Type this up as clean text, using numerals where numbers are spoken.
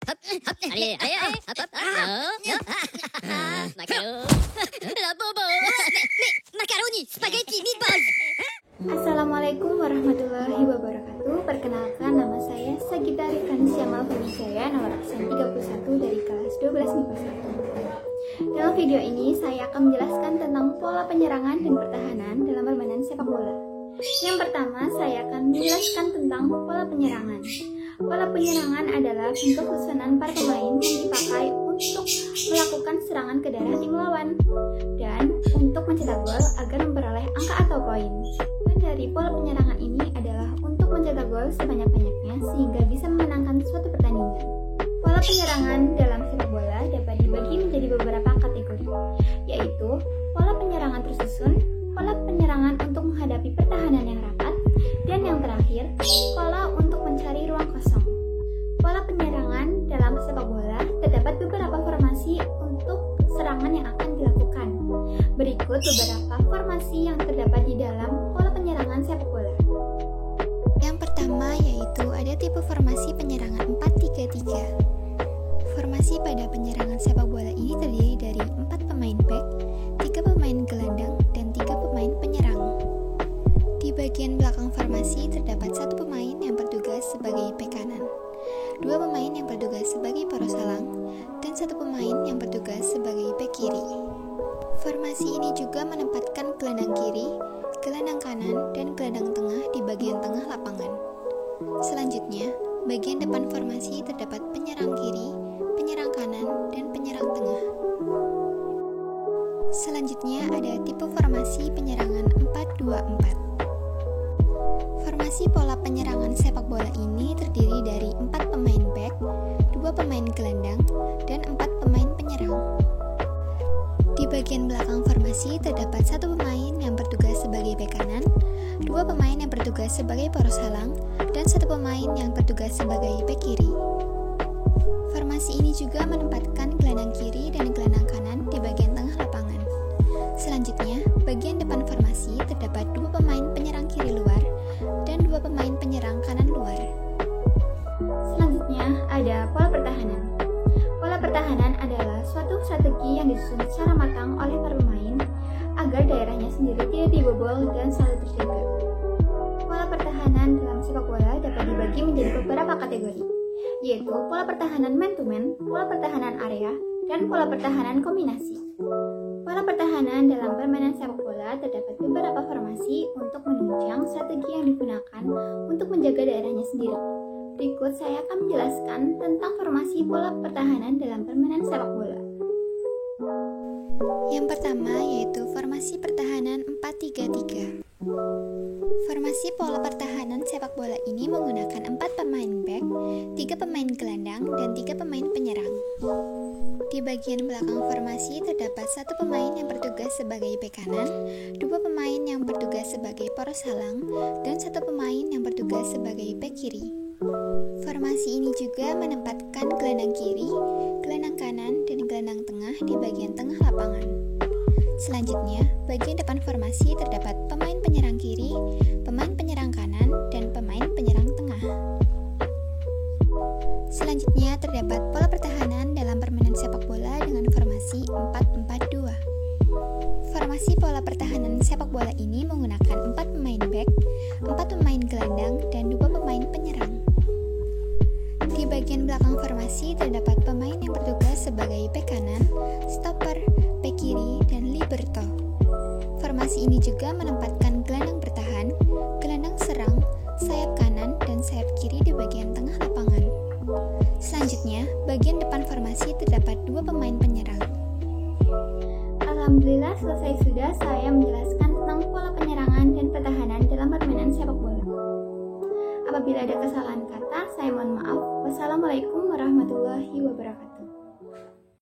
Allez, allez, hop, hop, Macaro. La bobo. Macaroni, spaghetti, meatballs. Assalamualaikum warahmatullahi wabarakatuh. Perkenalkan, nama saya Sagita Rifransyama Wijaya, nomor absen 31 dari kelas 12 MIPA 1. Dalam video ini, saya akan menjelaskan tentang pola penyerangan dan pertahanan dalam permainan sepak bola. Yang pertama, saya akan menjelaskan tentang pola penyerangan. Pola penyerangan adalah bentuk susunan para pemain yang dipakai untuk melakukan serangan ke daerah tim lawan dan untuk mencetak gol agar memperoleh angka atau poin. Dan dari pola penyerangan ini adalah untuk mencetak gol sebanyak-banyaknya sehingga bisa memenangkan suatu pertandingan. Pola penyerangan dalam sepak bola dapat dibagi menjadi beberapa kategori, yaitu pola penyerangan tersusun, pola penyerangan untuk menghadapi pertahanan yang rapat, dan yang terakhir, pola untuk mencari ruang kosong. Pola penyerangan dalam sepak bola terdapat beberapa formasi untuk serangan yang akan dilakukan. Berikut beberapa formasi yang terdapat di dalam pola penyerangan sepak bola. Yang pertama yaitu ada tipe formasi penyerangan 4-3-3. Formasi pada penyerangan sepak bola ini terdiri dari 4 pemain back, 3 pemain gelandang, dan 3 pemain penyerang. Di bagian belakang formasi terdapat 1 pemain yang bertugas sebagai bek kanan, 2 pemain yang bertugas sebagai poros halang, dan 1 pemain yang bertugas sebagai bek kiri. Formasi ini juga menempatkan gelandang kiri, gelandang kanan, dan gelandang tengah di bagian tengah lapangan. Selanjutnya, bagian depan formasi terdapat penyerang kiri, penyerang kanan, dan penyerang tengah. Selanjutnya ada tipe formasi penyerangan 4-2-4. Formasi pola penyerangan sepak bola ini terdiri dari 4 pemain back, 2 pemain gelandang, dan 4 pemain penyerang. Di bagian belakang formasi terdapat 1 pemain yang bertugas sebagai bek kanan, 2 pemain yang bertugas sebagai poros halang, dan 1 pemain yang bertugas sebagai bek kiri. Formasi ini juga menempatkan gelandang kiri dan gelandang kanan di bagian tengah lapangan. Selanjutnya, bagian depan formasi terdapat 2 pemain penyerang kiri luar dan 2 pemain penyerang kanan luar. Selanjutnya, ada pola pertahanan. Pola pertahanan adalah suatu strategi yang disusun secara matang oleh para pemain agar daerahnya sendiri tidak dibobol dan selalu terjaga. Pola pertahanan dalam sepak bola dapat dibagi menjadi beberapa kategori, yaitu pola pertahanan man-to-man, pola pertahanan area, dan pola pertahanan kombinasi. Pola pertahanan dalam permainan sepak bola terdapat beberapa formasi untuk menunjang strategi yang digunakan untuk menjaga daerahnya sendiri. Berikut saya akan menjelaskan tentang formasi pola pertahanan dalam permainan sepak bola. Yang pertama yaitu formasi pertahanan 4-3-3. Formasi pola pertahanan sepak bola ini menggunakan 4 pemain back, 3 pemain gelandang, dan 3 pemain penyerang. Di bagian belakang formasi terdapat 1 pemain yang bertugas sebagai bek kanan, 2 pemain yang bertugas sebagai poros halang, dan 1 pemain yang bertugas sebagai bek kiri. Formasi ini juga menempatkan gelandang kiri, gelandang kanan, dan gelandang tengah di bagian tengah lapangan. Selanjutnya, bagian depan formasi terdapat pemain penyerang kiri, pemain penyerang kanan, dan pemain penyerang tengah. Selanjutnya terdapat pola pertahanan dalam permainan sepak bola dengan formasi 4-4-2. Formasi pola pertahanan sepak bola ini menggunakan 4 pemain back, 4 pemain gelandang, dan 2 pemain penyerang. Di bagian belakang formasi terdapat pemain yang bertugas sebagai bek kanan, stopper, bek kiri, dan liberto. Formasi ini juga menempatkan gelandang bertahan, gelandang serang, sayap kanan, dan sayap kiri di bagian tengah lapangan. Selanjutnya, bagian depan formasi terdapat 2 pemain penyerang. Alhamdulillah, selesai sudah saya menjelaskan tentang pola penyerangan dan pertahanan dalam permainan sepak bola. Apabila ada kesalahan kata, saya mohon maaf. Wassalamualaikum warahmatullahi wabarakatuh.